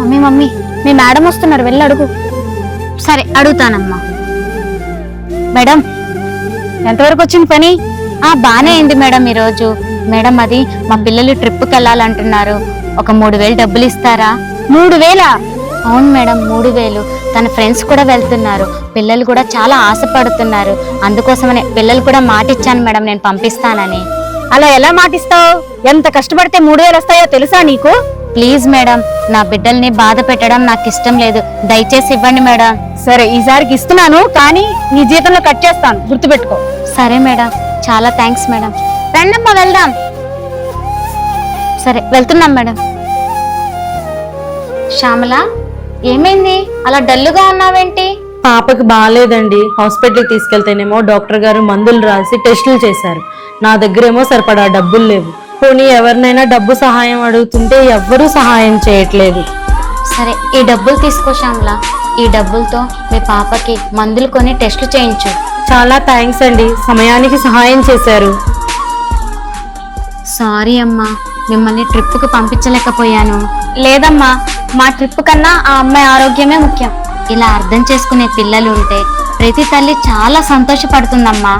Mummy mummy మీ madam వస్తున్నారు, వెళ్ళి అడుగు. సరే అడుగుతానమ్మా. మేడం ఎంతవరకు వచ్చింది పని? బానే అయింది మేడం. ఈరోజు మేడం అది మా పిల్లలు ట్రిప్కి వెళ్ళాలంటున్నారు, ఒక 3000 డబ్బులు ఇస్తారా? 3000? అవును మేడం, 3000. తన ఫ్రెండ్స్ కూడా వెళ్తున్నారు, పిల్లలు కూడా చాలా ఆశపడుతున్నారు. అందుకోసమనే పిల్లలు కూడా మాట ఇచ్చాను మేడం, నేను పంపిస్తానని. అలా ఎలా మాటిస్తావు? ఎంత కష్టపడితే 3000 వస్తాయో తెలుసా నీకు? ప్లీజ్ మేడం, నా బిడ్డల్ని బాధ పెట్టడం నాకు ఇష్టం లేదు, దయచేసి ఇవ్వండి మేడం. సరే ఈసారికి ఇస్తున్నాను, కానీ నీ జీతంలో కట్ చేస్తాను, గుర్తుపెట్టుకో. సరే మేడం, చాలా థ్యాంక్స్ మేడం. రండమ్మా వెళ్దాం. సరే వెళ్తున్నాం మేడం. శ్యామల ఏమైంది, అలా డల్లుగా ఉన్నావేంటి? పాపకి బాగాలేదండి, హాస్పిటల్కి తీసుకెళ్తేనేమో డాక్టర్ గారు మందులు రాసి టెస్టులు చేశారు. నా దగ్గరేమో సరిపడా డబ్బులు లేవు. పోనీ ఎవరినైనా డబ్బు సహాయం అడుగుతుంటే ఎవ్వరూ సహాయం చేయట్లేదు. సరే ఈ డబ్బులు తీసుకో శ్యామల, ఈ డబ్బులతో మీ పాపకి మందులు కొని టెస్టులు చేయించు. చాలా థ్యాంక్స్ అండి, సమయానికి సహాయం చేశారు. సారీ అమ్మా, మిమ్మల్ని ట్రిప్కి పంపించలేకపోయాను. లేదమ్మా, మా ట్రిప్ కన్నా ఆ అమ్మాయి ఆరోగ్యమే ముఖ్యం. ఇలా అర్థం చేసుకునే పిల్లలు ఉంటే ప్రతి తల్లి చాలా సంతోషపడుతుందమ్మా.